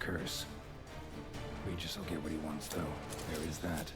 curse. Regis will get what he wants, though. There is that.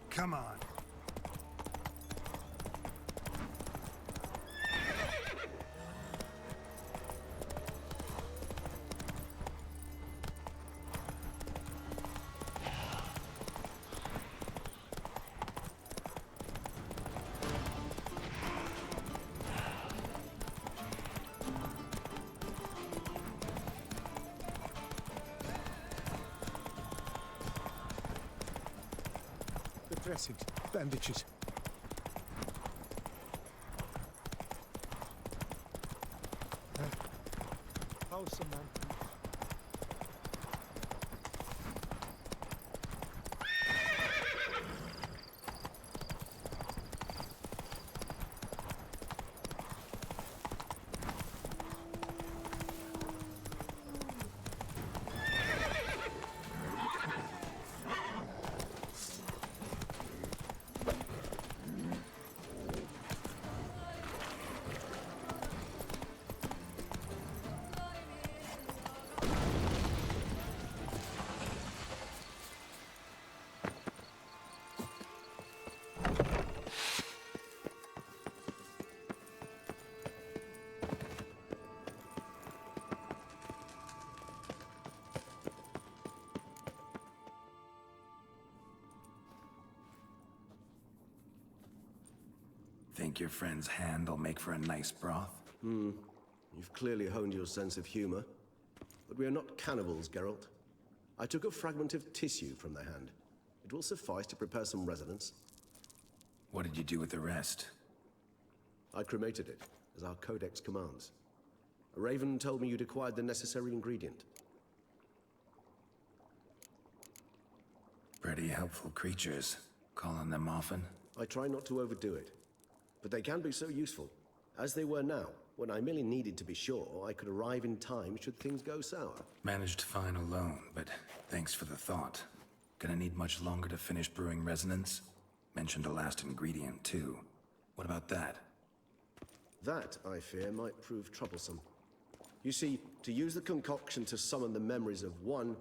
Come on. Dressings, bandages. How's the man? Think your friend's hand will make for a nice broth? You've clearly honed your sense of humor. But we are not cannibals, Geralt. I took a fragment of tissue from the hand. It will suffice to prepare some resonance. What did you do with the rest? I cremated it, as our codex commands. A raven told me you'd acquired the necessary ingredient. Pretty helpful creatures. Call on them often? I try not to overdo it. But they can be so useful, as they were now, when I merely needed to be sure I could arrive in time should things go sour. Managed fine alone, but thanks for the thought. Gonna need much longer to finish brewing resonance? Mentioned a last ingredient, too. What about that? That, I fear, might prove troublesome. You see, to use the concoction to summon the memories of one,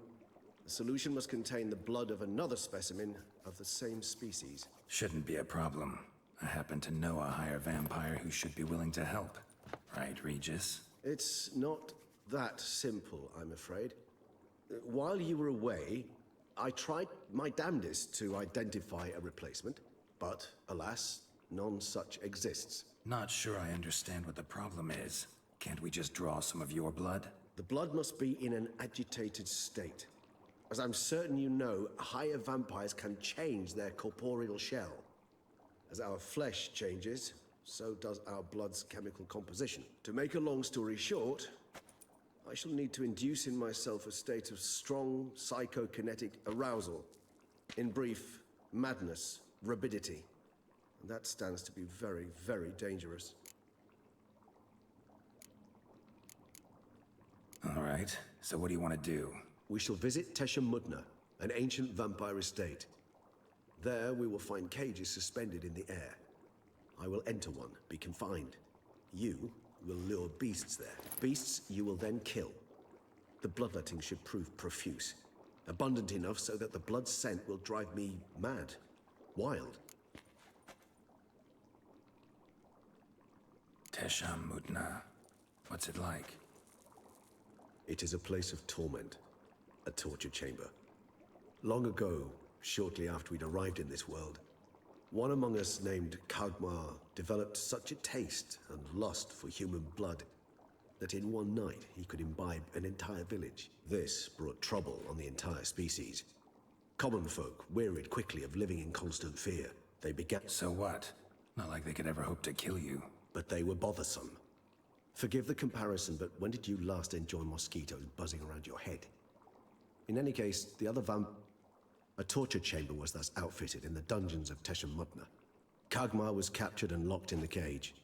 the solution must contain the blood of another specimen of the same species. Shouldn't be a problem. I happen to know a higher vampire who should be willing to help. Right, Regis? It's not that simple, I'm afraid. While you were away, I tried my damnedest to identify a replacement, but alas, none such exists. Not sure I understand what the problem is. Can't we just draw some of your blood? The blood must be in an agitated state. As I'm certain you know, higher vampires can change their corporeal shell. As our flesh changes, so does our blood's chemical composition. To make a long story short, I shall need to induce in myself a state of strong psychokinetic arousal. In brief, madness, rabidity. And that stands to be very, very dangerous. All right, so what do you want to do? We shall visit Tesha Mudna, an ancient vampire estate. There we will find cages suspended in the air. I will enter one, be confined. You will lure beasts there. Beasts you will then kill. The bloodletting should prove profuse. Abundant enough so that the blood scent will drive me mad. Wild. Tesham Mutna. What's it like? It is a place of torment, a torture chamber. Long ago, shortly after we'd arrived in this world, one among us named Kagmar developed such a taste and lust for human blood that in one night he could imbibe an entire village. This brought trouble on the entire species. Common folk wearied quickly of living in constant fear. They began... So what? Not like they could ever hope to kill you. But they were bothersome. Forgive the comparison, but when did you last enjoy mosquitoes buzzing around your head? In any case, the other a torture chamber was thus outfitted in the dungeons of Tesham-Mutna. Kagmar was captured and locked in the cage.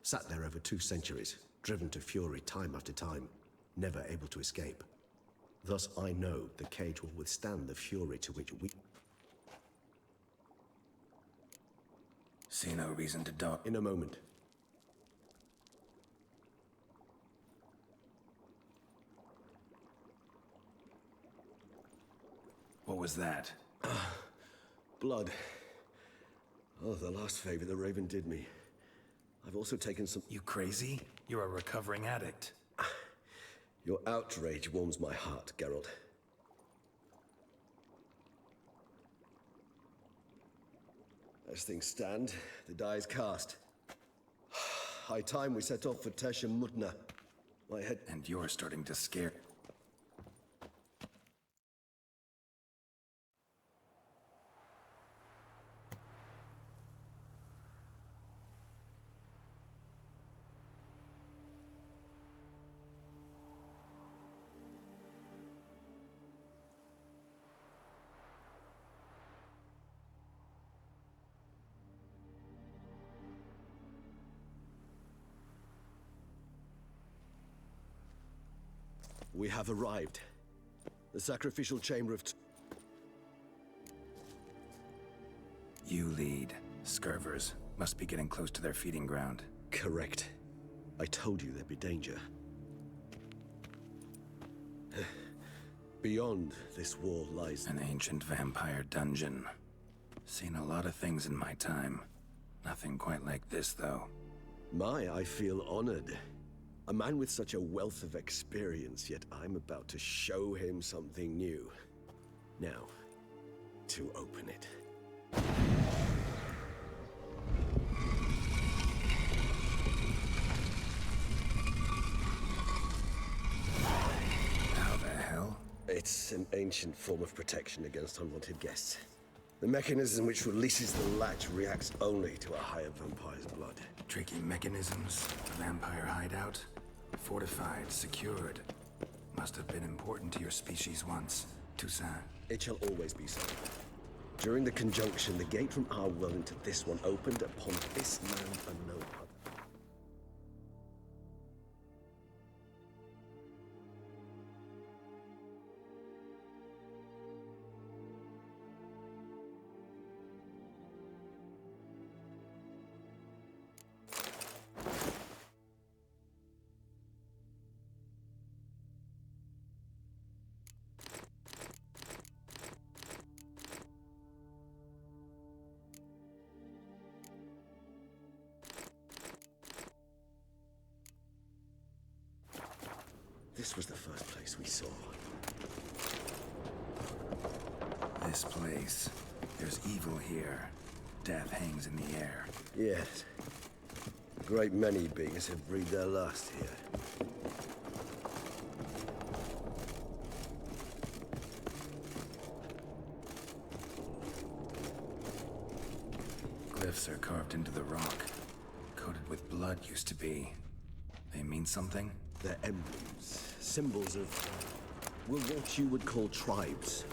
Sat there over 2 centuries, driven to fury time after time, never able to escape. Thus I know the cage will withstand the fury to which we... See no reason to doubt. In a moment. What was that? Blood. Oh, the last favor the Raven did me. I've also taken some... You crazy? You're a recovering addict. Your outrage warms my heart, Geralt. As things stand, the die is cast. High time we set off for Tesham-Mutna. My head... And you're starting to scare... We have arrived. The sacrificial chamber of... You lead. Scurvers must be getting close to their feeding ground. Correct. I told you there'd be danger. Beyond this wall lies... An ancient vampire dungeon. Seen a lot of things in my time. Nothing quite like this, though. I feel honored. A man with such a wealth of experience, yet I'm about to show him something new. Now, to open it. How the hell? It's an ancient form of protection against unwanted guests. The mechanism which releases the latch reacts only to a higher vampire's blood. Tricky mechanisms, a vampire hideout. Fortified, secured. Must have been important to your species once, Toussaint. It shall always be so. During the conjunction, the gate from our world into this one opened upon this land and no other. This was the first place we saw. This place. There's evil here. Death hangs in the air. Yes. A great many beings have breathed their last here. Glyphs are carved into the rock. Coated with blood used to be. They mean something? They're emblems, symbols of, well, what you would call tribes.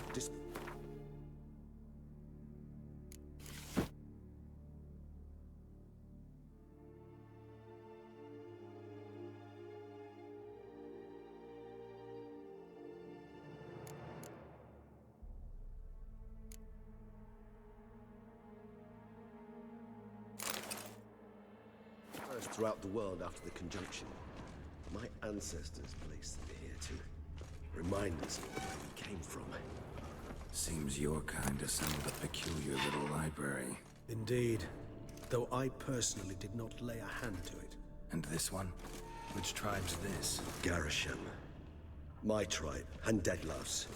Throughout the world after the conjunction, my ancestors placed them here to remind us of where we came from. Seems your kind assembled a peculiar little library. Indeed. Though I personally did not lay a hand to it. And this one? Which tribe's this? Garisham. My tribe, and Deadloves.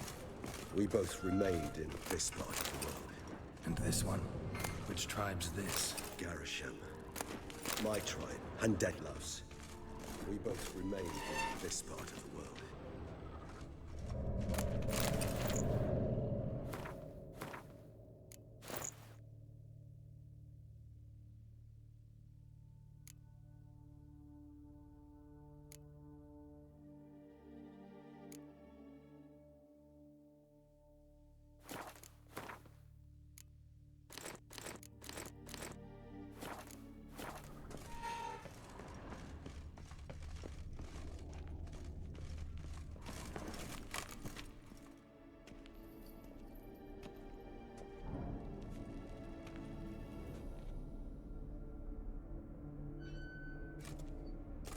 We both remained in this part of the world. And this one? Which tribe's this? Garisham. My tribe, and Deadloves. We both remained in this part of the world.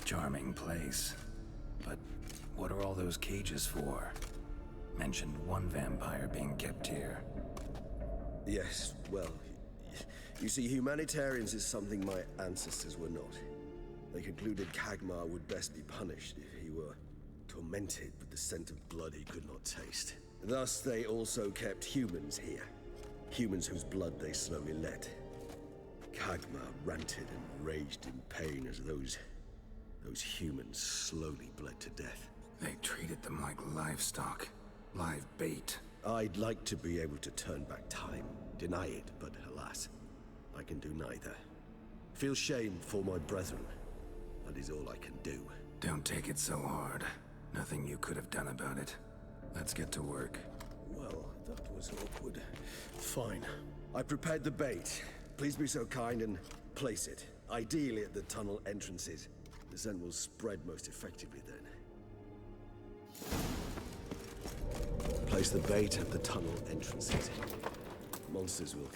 Charming place. But what are all those cages for? Mentioned one vampire being kept here. Yes, well, you see, humanitarians is something my ancestors were not. They concluded Kagmar would best be punished if he were tormented with the scent of blood he could not taste. Thus, they also kept humans here. Humans whose blood they slowly let. Kagmar ranted and raged in pain as those humans slowly bled to death. They treated them like livestock. Live bait. I'd like to be able to turn back time, deny it, but alas, I can do neither. Feel shame for my brethren. That is all I can do. Don't take it so hard. Nothing you could have done about it. Let's get to work. Well, that was awkward. Fine. I prepared the bait. Please be so kind and place it. Ideally at the tunnel entrances. The scent will spread most effectively then. Place the bait at the tunnel entrances. Monsters will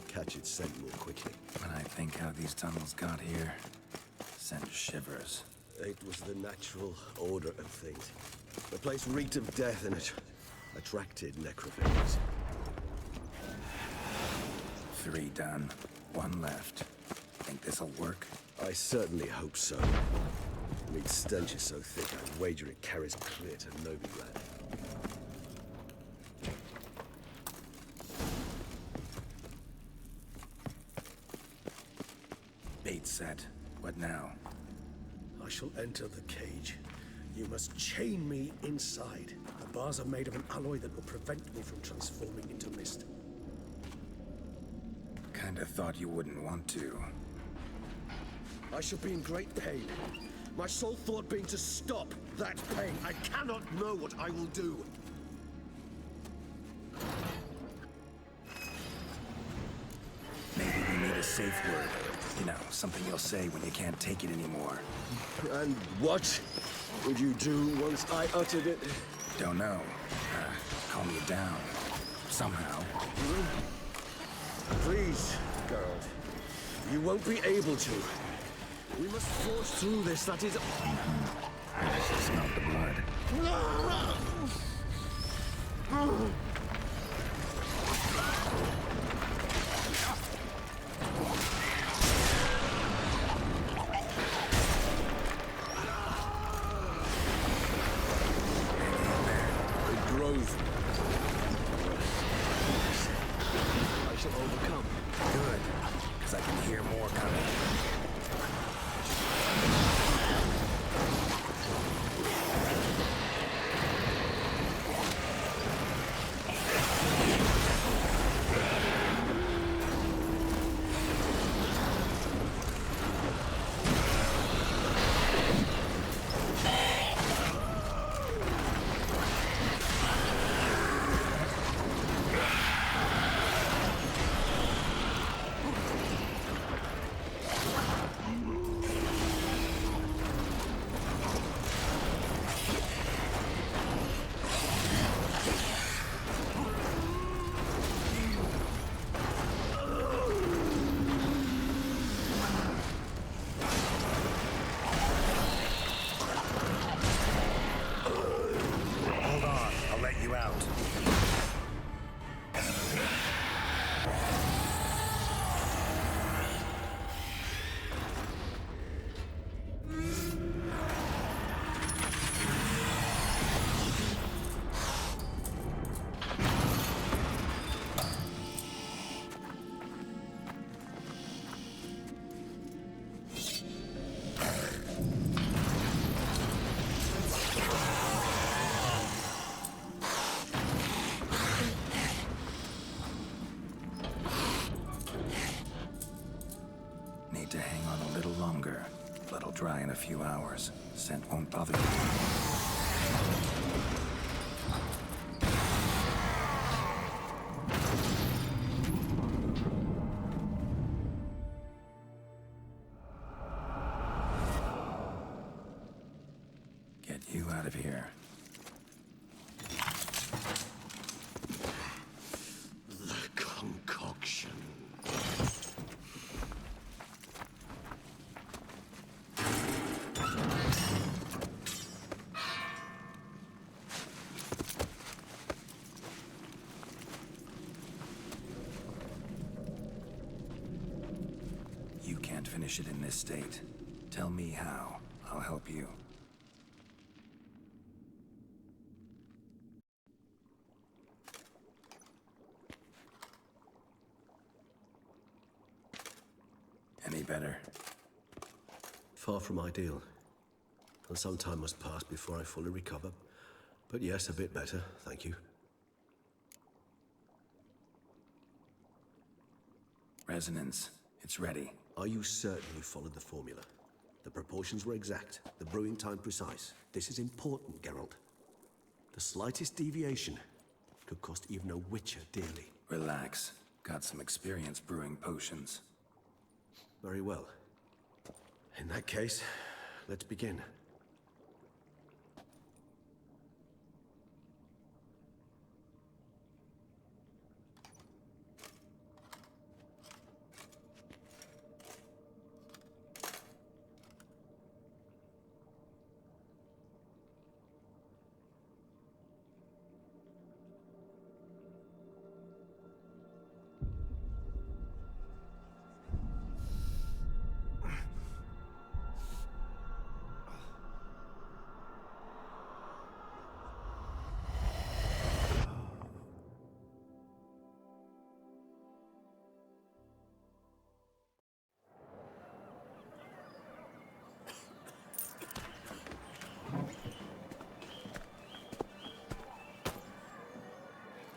catch its scent more quickly. When I think how these tunnels got here, sent shivers. It was the natural order of things. The place reeked of death and it attracted necrophilies. 3 done. 1 left. Think this'll work? I certainly hope so. Meat's stench is so thick, I'd wager it carries clear to Novigrad. Bait set. What now? I shall enter the cage. You must chain me inside. The bars are made of an alloy that will prevent me from transforming into mist. Kinda thought you wouldn't want to. I shall be in great pain. My sole thought being to stop that pain. I cannot know what I will do. Maybe we need a safe word. You know, something you'll say when you can't take it anymore. And what would you do once I uttered it? Don't know. Calm you down. Somehow. Please, Geralt. You won't be able to. We must force through this, that is... I smell the blood. It grows. I shall overcome. Good, because I can hear more coming. need to hang on a little longer. Blood'll dry in a few hours. Scent won't bother you. Get you out of here. The concoction. You can't finish it in this state. Tell me how. I'll help you. Any better? Far from ideal. And some time must pass before I fully recover. But yes, a bit better, thank you. Resonance. It's ready. Are you certain you followed the formula? The proportions were exact, the brewing time precise. This is important, Geralt. The slightest deviation could cost even a witcher dearly. Relax. Got some experience brewing potions. Very well. In that case, let's begin.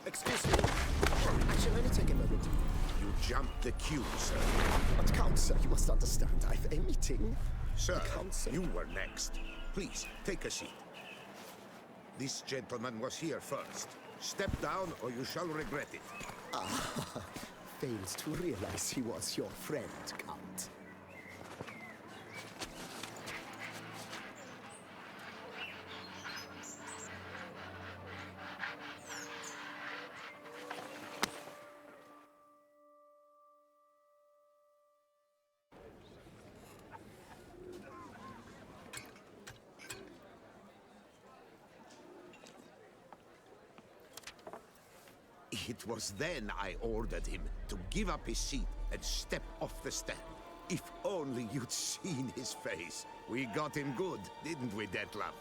Excuse me. Actually, let me take a moment. You jumped the queue, sir. But Count, sir, you must understand. I've a meeting. Sir, Count, sir. you were next. Please, take a seat. This gentleman was here first. Step down or you shall regret it. Fails to realize he was your friend, Count. It was then I ordered him to give up his seat and step off the stand. If only you'd seen his face. We got him good, didn't we, Detlef?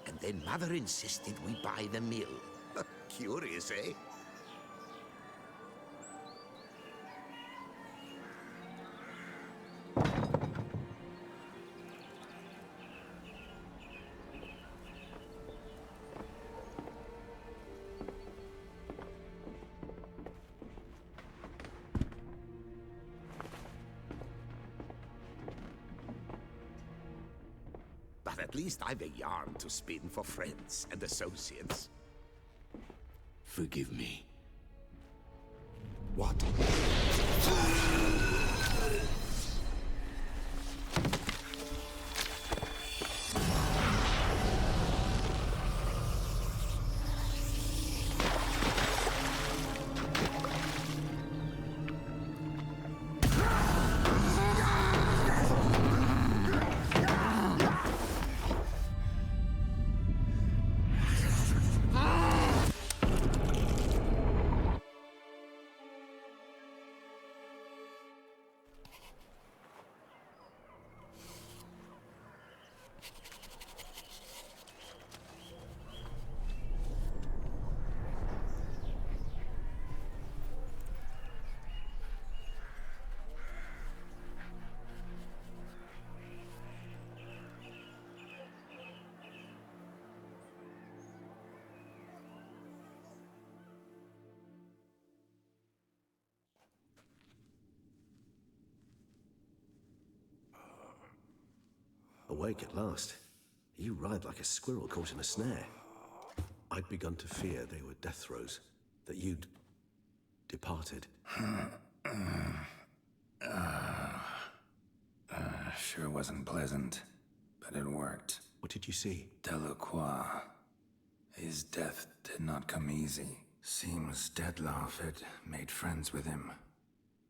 And then Mother insisted we buy the mill. Curious, eh? But at least I've a yarn to spin for friends and associates. Forgive me. What? Awake at last. You ride like a squirrel caught in a snare. I'd begun to fear they were death throes, that you'd departed. Sure wasn't pleasant, but it worked. What did you see? Delacroix. His death did not come easy. Seems Dettlaff had made friends with him.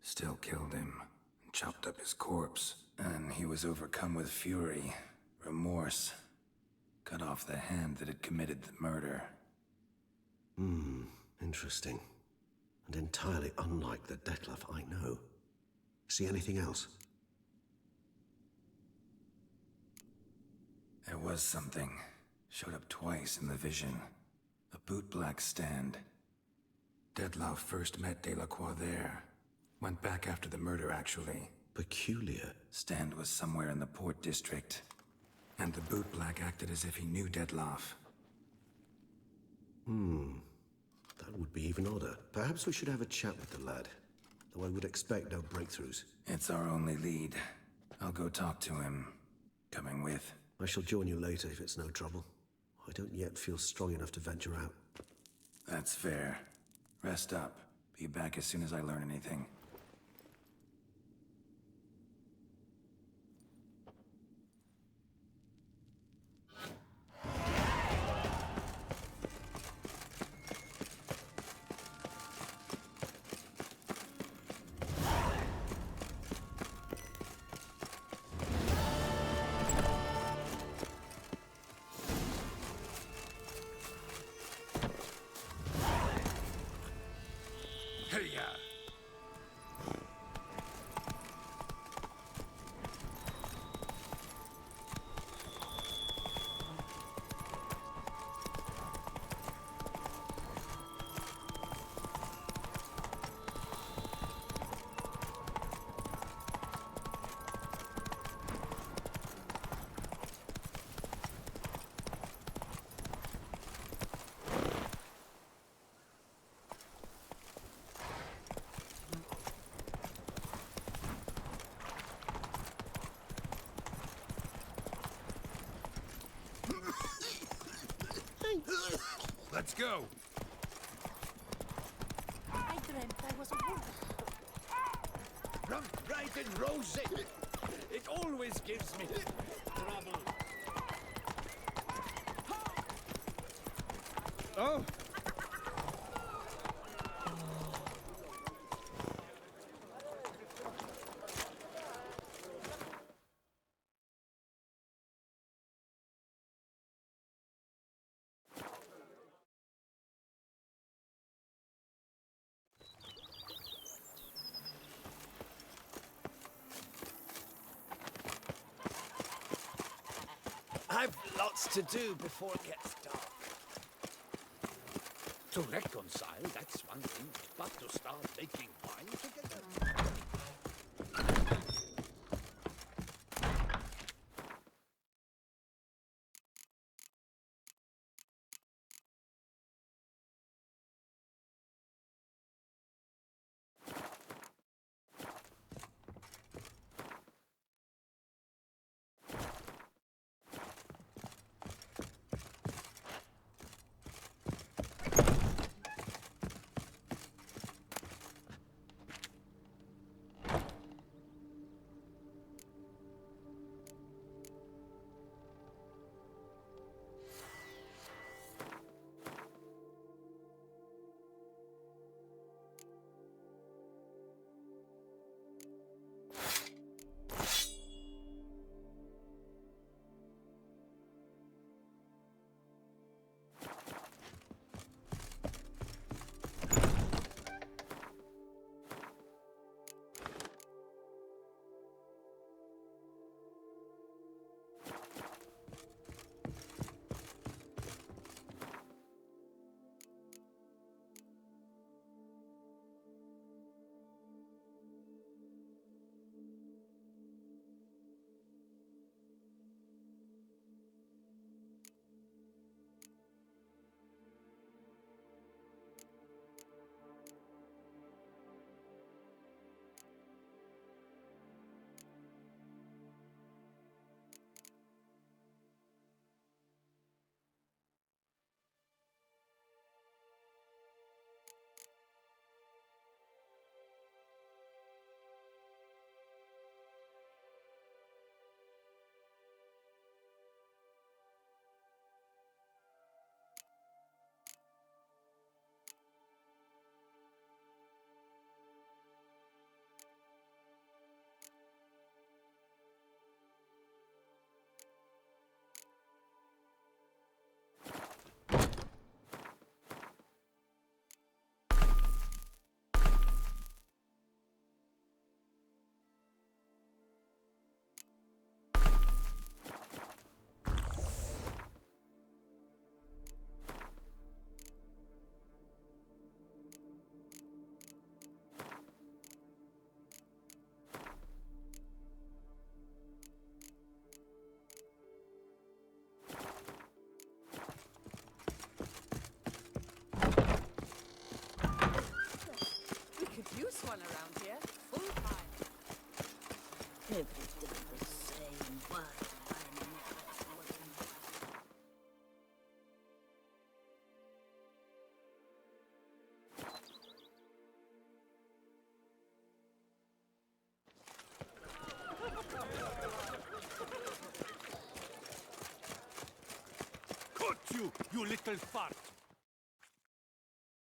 Still killed him, and chopped up his corpse. And he was overcome with fury, remorse. Cut off the hand that had committed the murder. Interesting. And entirely unlike the Dettlaff I know. See anything else? There was something. Showed up twice in the vision. A bootblack stand. Dettlaff first met Delacroix there. Went back after the murder, actually. Peculiar. Stand was somewhere in the port district. And the bootblack acted as if he knew Dettlaff. That would be even odder. Perhaps we should have a chat with the lad. Though I would expect no breakthroughs. It's our only lead. I'll go talk to him. Coming with? I shall join you later if it's no trouble. I don't yet feel strong enough to venture out. That's fair. Rest up. Be back as soon as I learn anything. Let's go! I dreamt I was a wolf. Run right in, Rosie! It always gives me trouble. Oh! I've lots to do before it gets dark. To reconcile, that's one thing, but to start making wine together? Everything the same, but I never was. Caught you, you little fart!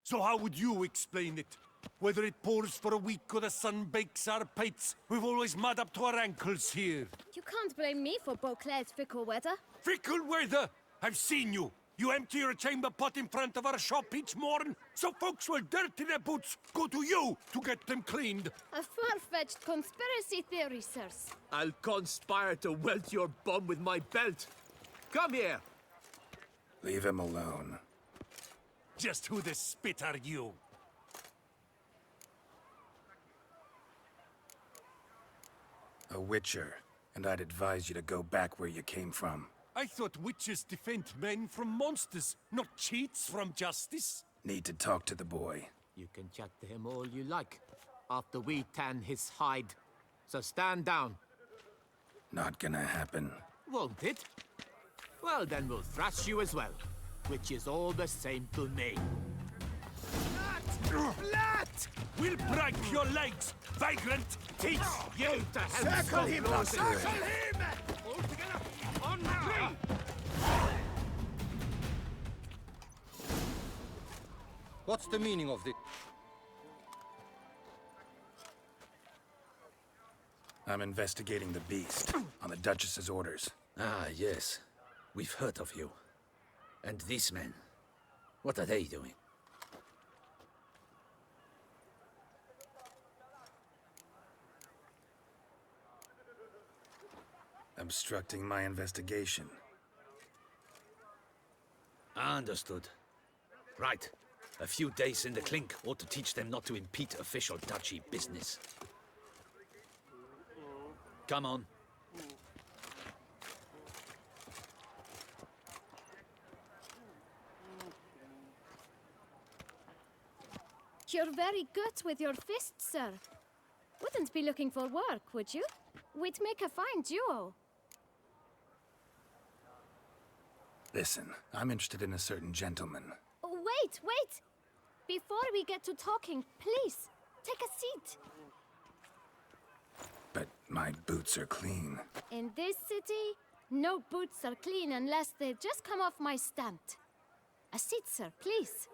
So how would you explain it? Whether it pours for a week or the sun bakes our pates, we've always mud up to our ankles here. You can't blame me for Beauclair's fickle weather. Fickle weather! I've seen you! You empty your chamber pot in front of our shop each morn, so folks will dirty their boots, go to you to get them cleaned. A far-fetched conspiracy theory, sirs. I'll conspire to welt your bum with my belt. Come here. Leave him alone. Just who the spit are you? A witcher, and I'd advise you to go back where you came from. I thought witches defend men from monsters, not cheats from justice. Need to talk to the boy. You can chat to him all you like, after we tan his hide. So stand down. Not gonna happen. Won't it? Well, then we'll thrash you as well, which is all the same to me. Blat! We'll break your legs, vagrant! Teach you to have Circle him! Circle him! All together, on three! What's the meaning of this? I'm investigating the beast, on the Duchess's orders. Ah, yes. We've heard of you. And these men, what are they doing? Obstructing my investigation. Understood. Right. A few days in the clink ought to teach them not to impede official duchy business. Come on. You're very good with your fists, sir. Wouldn't be looking for work, would you? We'd make a fine duo. Listen, I'm interested in a certain gentleman. Oh, wait! Before we get to talking, please, take a seat. But my boots are clean. In this city, no boots are clean unless they just come off my stand. A seat, sir, please.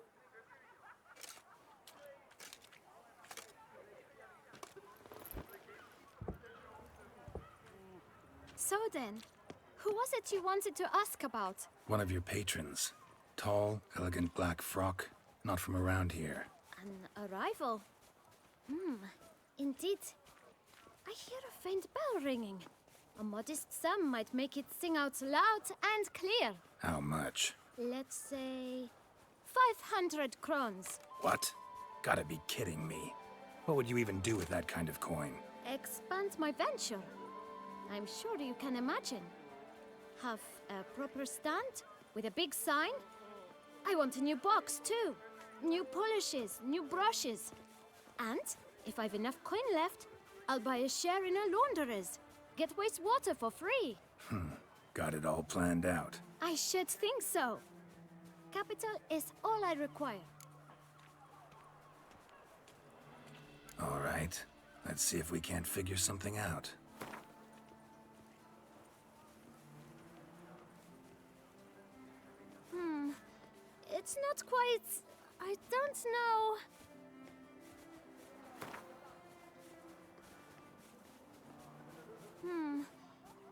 So then, who was it you wanted to ask about? One of your patrons. Tall, elegant black frock. Not from around here. An arrival? Indeed. I hear a faint bell ringing. A modest sum might make it sing out loud and clear. How much? Let's say 500 crowns. What? Gotta be kidding me. What would you even do with that kind of coin? Expand my venture. I'm sure you can imagine. Have a proper stand with a big sign. I want a new box too. New polishes, new brushes. And if I've enough coin left, I'll buy a share in a launderer's. Get wastewater for free. Got it all planned out. I should think so. Capital is all I require. All right. Let's see if we can't figure something out. It's not quite... I don't know...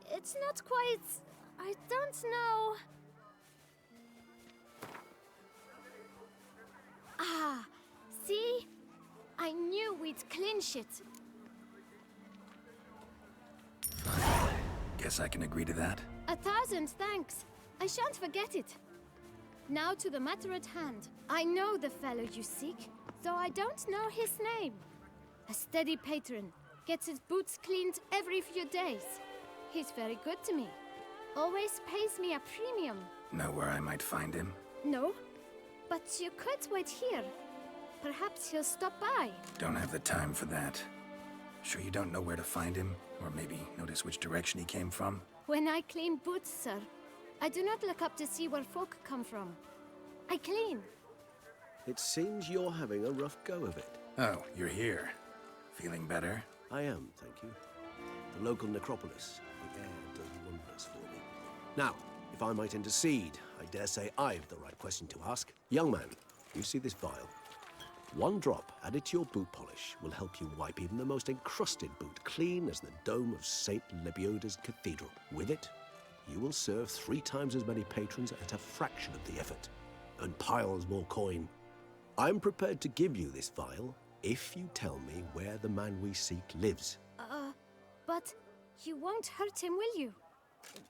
It's not quite... I don't know... Ah, see? I knew we'd clinch it. Guess I can agree to that. 1,000 thanks. I shan't forget it. Now to the matter at hand. I know the fellow you seek, though I don't know his name. A steady patron, gets his boots cleaned every few days. He's very good to me. Always pays me a premium. Know where I might find him? No, but you could wait here. Perhaps he'll stop by. Don't have the time for that. Sure you don't know where to find him? Or maybe notice which direction he came from? When I clean boots, sir, I do not look up to see where folk come from. I clean. It seems you're having a rough go of it. Oh, you're here. Feeling better? I am, thank you. The local necropolis. The air does wonders for me. Now, if I might intercede, I dare say I've the right question to ask. Young man, you see this vial? One drop added to your boot polish will help you wipe even the most encrusted boot clean as the dome of St. Lebioda's Cathedral. With it, you will serve 3 times as many patrons at a fraction of the effort, and piles more coin. I'm prepared to give you this vial if you tell me where the man we seek lives. But you won't hurt him, will you?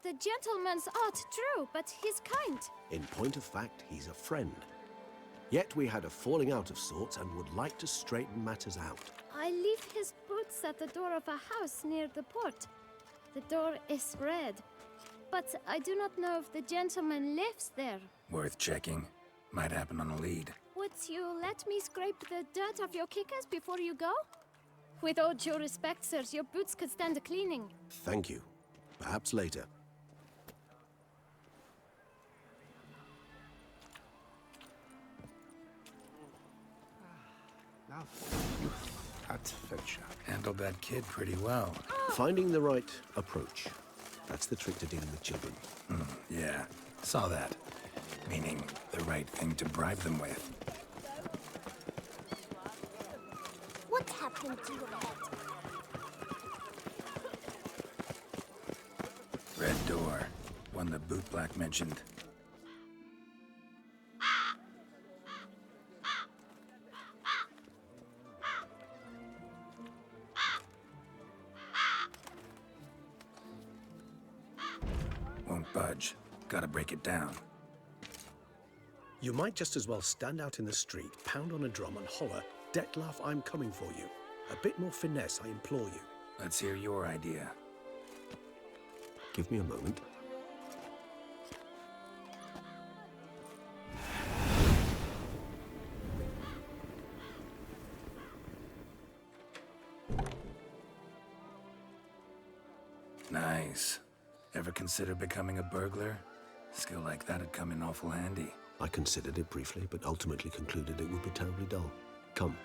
The gentleman's odd, true, but he's kind. In point of fact, he's a friend. Yet we had a falling out of sorts and would like to straighten matters out. I leave his boots at the door of a house near the port. The door is red, but I do not know if the gentleman lives there. Worth checking. Might happen on a lead. Would you let me scrape the dirt off your kickers before you go? With all due respect, sirs, your boots could stand a cleaning. Thank you. Perhaps later. Now, you fat fetcher. Handled that kid pretty well. Finding the right approach. That's the trick to dealing with children. Yeah, saw that. Meaning, the right thing to bribe them with. What happened to your head? Red door. One the bootblack mentioned. Won't budge. Gotta break it down. You might just as well stand out in the street, pound on a drum and holler, "Dettlaff, I'm coming for you." A bit more finesse, I implore you. Let's hear your idea. Give me a moment. Nice. Ever consider becoming a burglar? Skill like that'd come in awful handy. I considered it briefly, but ultimately concluded it would be terribly dull. Come.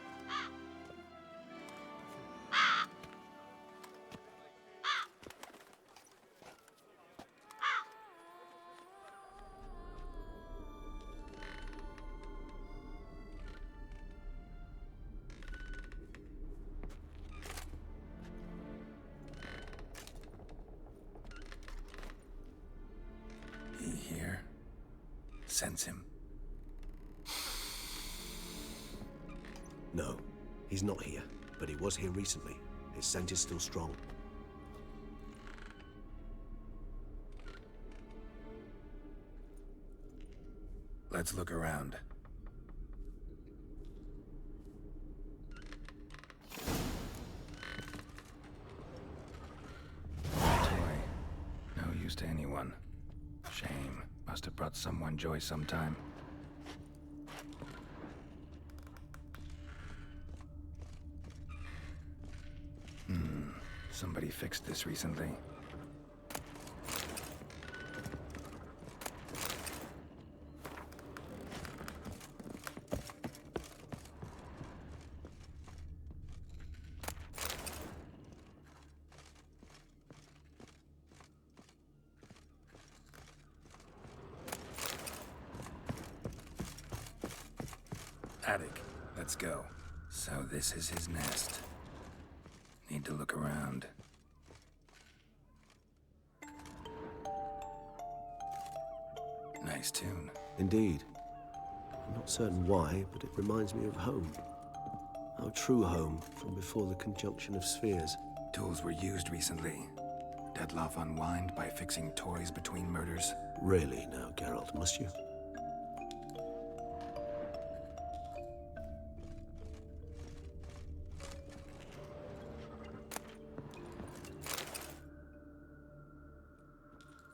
He here? Sense him. No, he's not here, but he was here recently. His scent is still strong. Let's look around. Toy. No use to anyone. Shame. Must have brought someone joy sometime. Somebody fixed this recently. Attic. Let's go. So this is his nest. Need to look around. Nice tune. Indeed. I'm not certain why, but it reminds me of home. Our true home from before the conjunction of spheres. Tools were used recently. Dettlaff unwind by fixing toys between murders. Really now, Geralt, must you?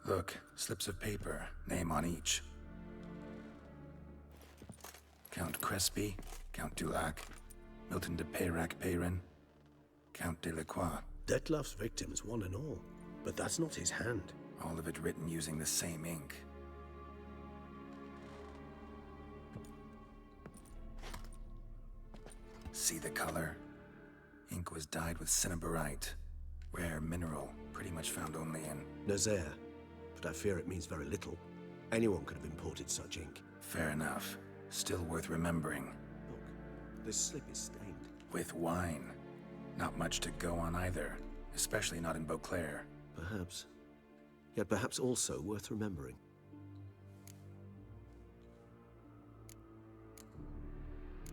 Look, slips of paper, name on each. Count Crespi, Count Dulac, Milton de Peyrac Peyrin, Count de Lacroix. Detlef's victims, one and all. But that's not his hand. All of it written using the same ink. See the color? Ink was dyed with cinnabarite. Rare mineral, pretty much found only in... Nazaire. But I fear it means very little. Anyone could have imported such ink. Fair enough. Still worth remembering. Look, this slip is stained. With wine. Not much to go on either. Especially not in Beauclair. Perhaps. Yet perhaps also worth remembering.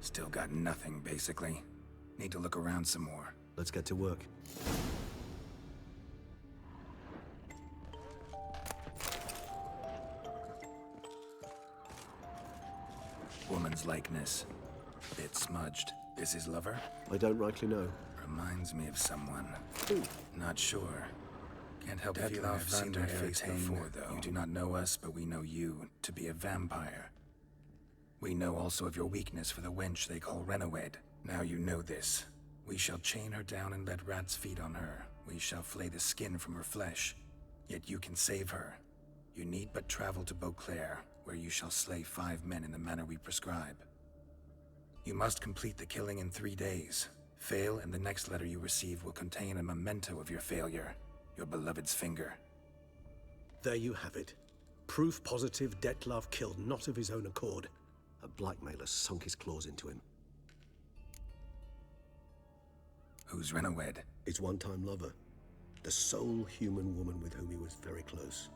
Still got nothing, basically. Need to look around some more. Let's get to work. Woman's likeness. Bit smudged. This his lover? I don't rightly know. Reminds me of someone. Who? Not sure. Can't help feeling I've seen her face before, though. You do not know us, but we know you to be a vampire. We know also of your weakness for the wench they call Renowed. Now you know this. We shall chain her down and let rats feed on her. We shall flay the skin from her flesh. Yet you can save her. You need but travel to Beauclair, where you shall slay 5 men in the manner we prescribe. You must complete the killing in 3 days. Fail, and the next letter you receive will contain a memento of your failure. Your beloved's finger. There you have it. Proof positive Detlef killed not of his own accord. A blackmailer sunk his claws into him. Who's Renowed? His one-time lover. The sole human woman with whom he was very close.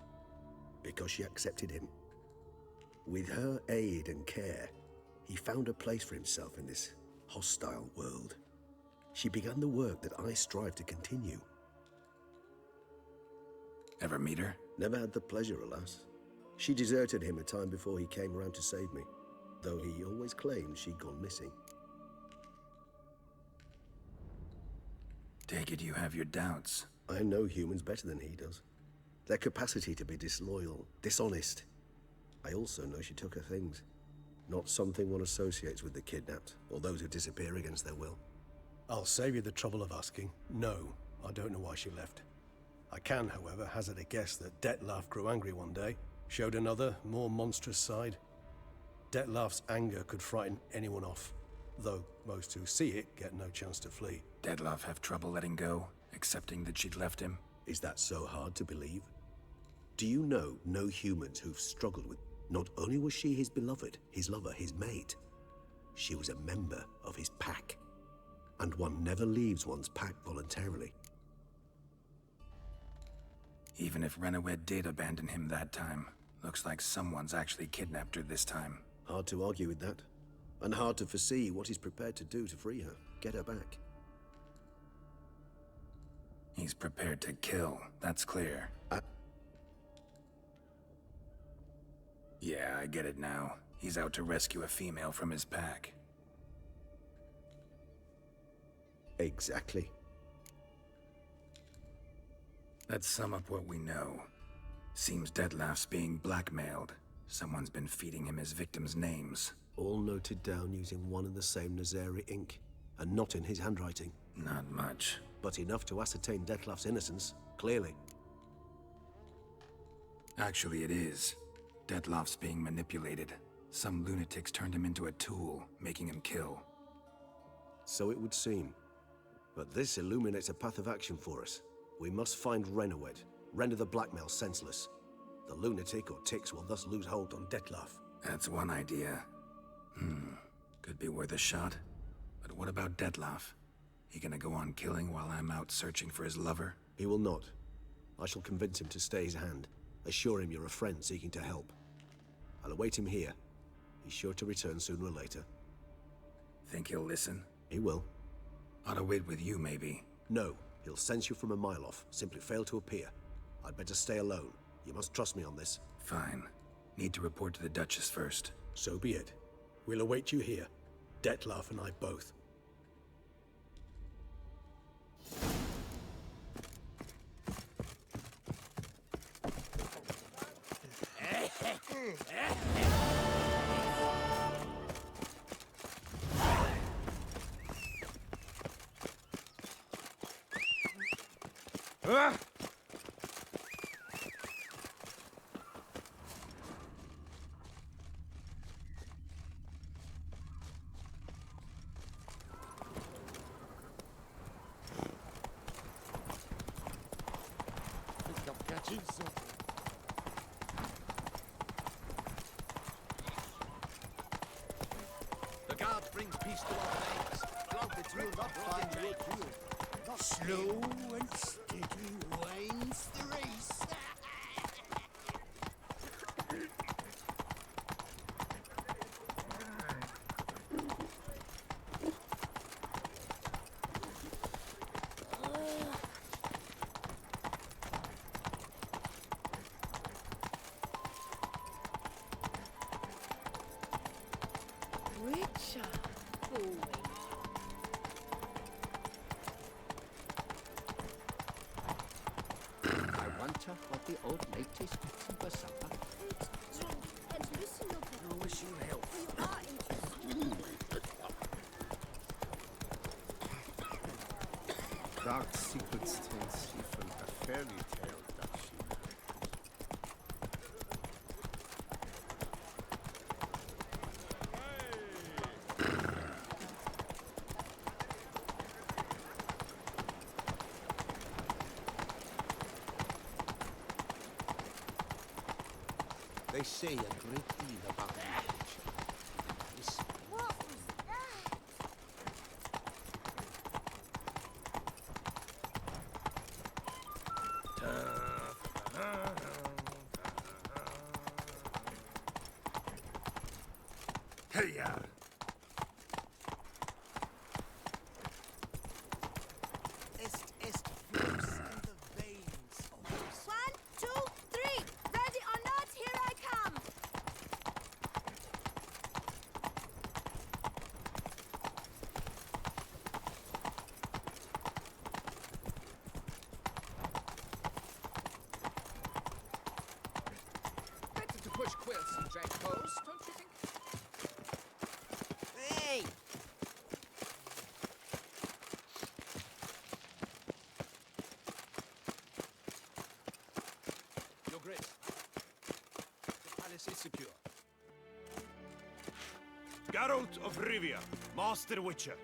Because she accepted him. With her aid and care, he found a place for himself in this hostile world. She began the work that I strive to continue. Ever meet her? Never had the pleasure, alas. She deserted him a time before he came around to save me, though he always claimed she'd gone missing. Take it you have your doubts. I know humans better than he does. Their capacity to be disloyal, dishonest. I also know she took her things. Not something one associates with the kidnapped, or those who disappear against their will. I'll save you the trouble of asking. No, I don't know why she left. I can, however, hazard a guess that Detlef grew angry one day, showed another, more monstrous side. Detlef's anger could frighten anyone off, though most who see it get no chance to flee. Detlef have trouble letting go, accepting that she'd left him? Is that so hard to believe? Do you know no humans who've struggled with... Not only was she his beloved, his lover, his mate, she was a member of his pack. And one never leaves one's pack voluntarily. Even if Renowed did abandon him that time, looks like someone's actually kidnapped her this time. Hard to argue with that. And hard to foresee what he's prepared to do to free her, get her back. He's prepared to kill, that's clear. Yeah, I get it now. He's out to rescue a female from his pack. Exactly. Let's sum up what we know. Seems Detlef's being blackmailed. Someone's been feeding him his victims' names. All noted down using one and the same Nazari ink, and not in his handwriting. Not much. But enough to ascertain Detlef's innocence, clearly. Actually, it is. Detlef's being manipulated. Some lunatics turned him into a tool, making him kill. So it would seem. But this illuminates a path of action for us. We must find Renowed, render the blackmail senseless. The lunatic or ticks will thus lose hold on Detlef. That's one idea. Could be worth a shot. But what about Detlef? He gonna go on killing while I'm out searching for his lover? He will not. I shall convince him to stay his hand. Assure him you're a friend seeking to help. I'll await him here. He's sure to return sooner or later. Think he'll listen? He will. Ought to wait with you, maybe. No. He'll sense you from a mile off. Simply fail to appear. I'd better stay alone. You must trust me on this. Fine. Need to report to the Duchess first. So be it. We'll await you here. Detlef and I both. The guard brings peace to our veins. It will not find your cure. Slow and steady wins the race. Richer. I wonder what the old lady's fixing for supper. Drink and listen, Luca. I wish you health. You are interested. Dark secrets tell Stephen a fairy tale, does she? They say a great deal about you. Listen. What was that? Hey-ya! Est flows in the veins. 1, 2, 3. Ready or not, here I come. Better to push quilts and drag hose, don't you think? Hey! Your Grace. The palace is secure. Geralt of Rivia, Master Witcher.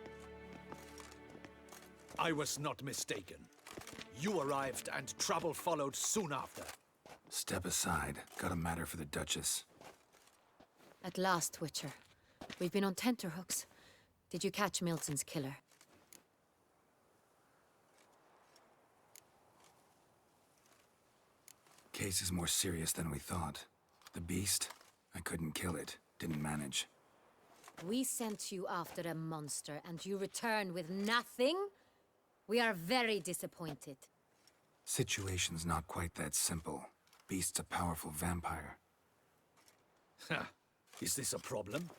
I was not mistaken. You arrived and trouble followed soon after. Step aside. Got a matter for the Duchess. At last, Witcher. We've been on tenterhooks. Did you catch Milton's killer? Case is more serious than we thought. The beast? I couldn't kill it. Didn't manage. We sent you after a monster, and you return with nothing? We are very disappointed. Situation's not quite that simple. Beast's a powerful vampire. Ha! Is this a problem?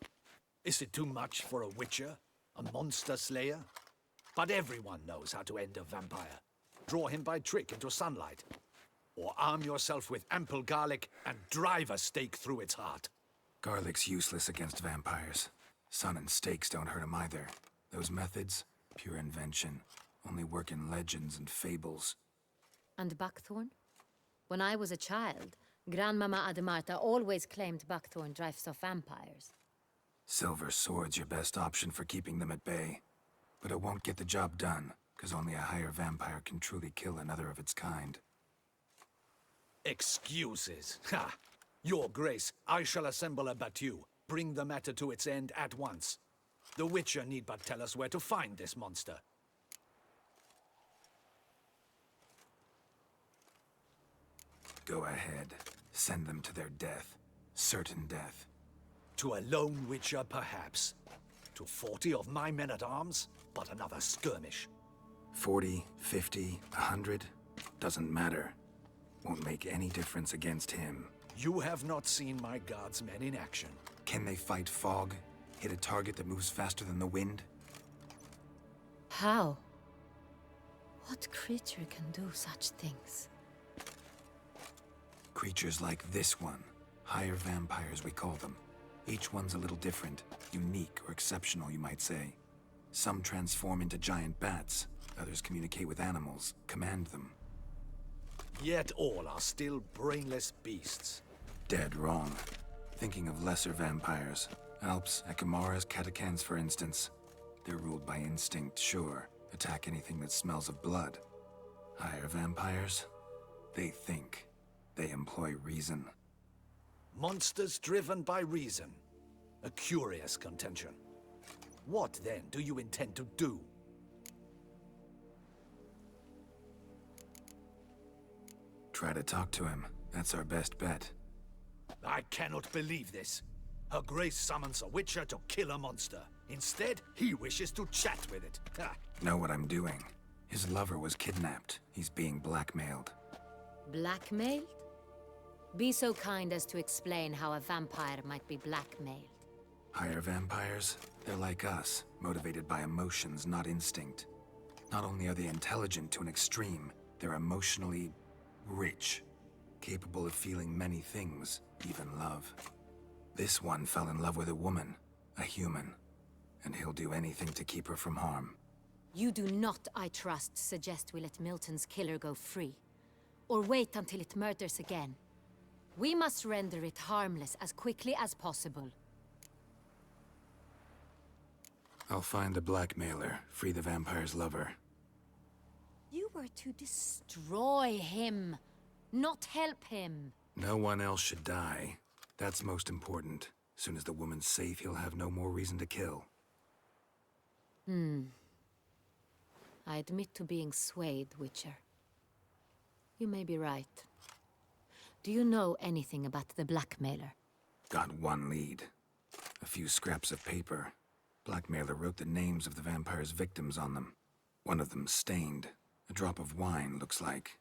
Is it too much for a witcher? A monster slayer? But everyone knows how to end a vampire. Draw him by trick into sunlight. Or arm yourself with ample garlic and drive a stake through its heart. Garlic's useless against vampires. Sun and stakes don't hurt him either. Those methods, pure invention. Only work in legends and fables. And buckthorn? When I was a child, Grandmama Ademarta always claimed buckthorn drives off vampires. Silver sword's your best option for keeping them at bay. But it won't get the job done, because only a higher vampire can truly kill another of its kind. Excuses. Ha! Your Grace, I shall assemble a battue. Bring the matter to its end at once. The Witcher need but tell us where to find this monster. Go ahead. Send them to their death. Certain death. To a lone Witcher, perhaps. To 40 of my men-at-arms, but another skirmish. 40, 50, 100? Doesn't matter. Won't make any difference against him. You have not seen my guardsmen in action. Can they fight fog? Hit a target that moves faster than the wind? How? What creature can do such things? Creatures like this one. Higher vampires, we call them. Each one's a little different. Unique or exceptional, you might say. Some transform into giant bats. Others communicate with animals, command them. Yet all are still brainless beasts. Dead wrong. Thinking of lesser vampires. Alps, Ekamaras, Catacans, for instance. They're ruled by instinct, sure. Attack anything that smells of blood. Higher vampires? They think. They employ reason. Monsters driven by reason. A curious contention. What, then, do you intend to do? Try to talk to him. That's our best bet. I cannot believe this. Her Grace summons a witcher to kill a monster. Instead, he wishes to chat with it. Ha. Know what I'm doing. His lover was kidnapped. He's being blackmailed. Blackmailed? Be so kind as to explain how a vampire might be blackmailed. Higher vampires? They're like us, motivated by emotions, not instinct. Not only are they intelligent to an extreme, they're emotionally rich, capable of feeling many things, even love. This one fell in love with a woman, a human, and he'll do anything to keep her from harm. You do not, I trust, suggest we let Milton's killer go free. Or wait until it murders again. We must render it harmless as quickly as possible. I'll find the blackmailer, free the vampire's lover. You were to destroy him, not help him. No one else should die. That's most important. As soon as the woman's safe, he'll have no more reason to kill. I admit to being swayed, Witcher. You may be right. Do you know anything about the blackmailer? Got one lead. A few scraps of paper. Blackmailer wrote the names of the vampire's victims on them. One of them stained. A drop of wine, looks like.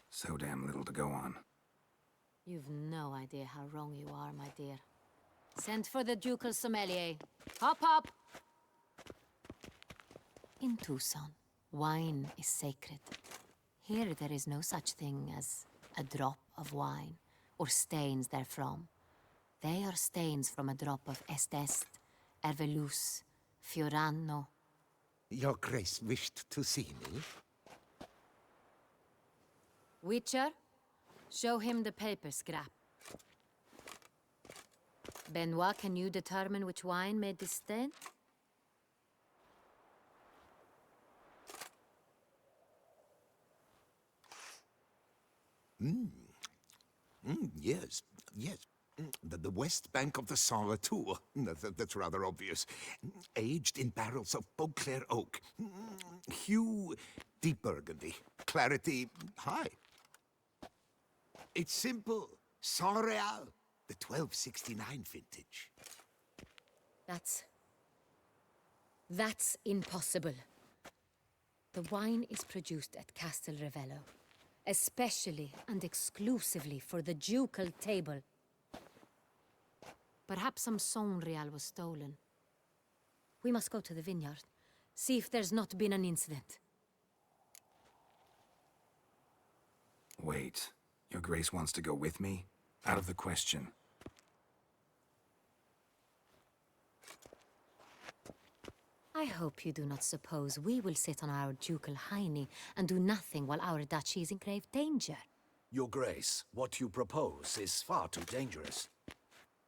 So damn little to go on. You've no idea how wrong you are, my dear. Send for the ducal sommelier. Hop, hop! In Tucson, wine is sacred. Here there is no such thing as a drop of wine, or stains therefrom. They are stains from a drop of Est, Ervelus, Fiorano. Your Grace wished to see me? Witcher, show him the paper scrap. Benoit, can you determine which wine made this stain? Yes, yes. The west bank of the Saar too. That's rather obvious. Aged in barrels of Beauclair oak. Hue, deep burgundy. Clarity, high. It's simple. Saint-Réal, the 1269 vintage. That's impossible. The wine is produced at Castel Ravello, especially and exclusively for the ducal table. Perhaps some Saint-Réal was stolen. We must go to the vineyard, see if there's not been an incident. Wait. Your Grace wants to go with me? Out of the question. I hope you do not suppose we will sit on our ducal hiney and do nothing while our duchy is in grave danger. Your Grace, what you propose is far too dangerous.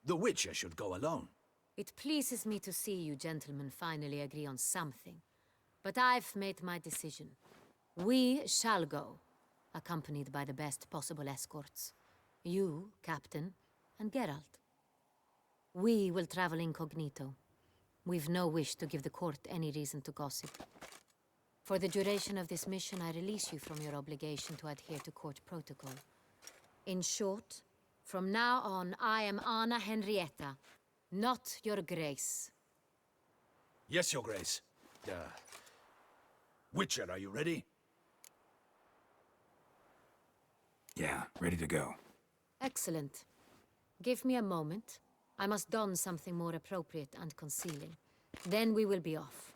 The Witcher should go alone. It pleases me to see you gentlemen finally agree on something. But I've made my decision. We shall go, accompanied by the best possible escorts. You, Captain, and Geralt. We will travel incognito. We've no wish to give the court any reason to gossip. For the duration of this mission, I release you from your obligation to adhere to court protocol. In short, from now on, I am Anna Henrietta, not your Grace. Yes, Your Grace. Witcher, are you ready? Yeah, ready to go. Excellent. Give me a moment. I must don something more appropriate and concealing. Then we will be off.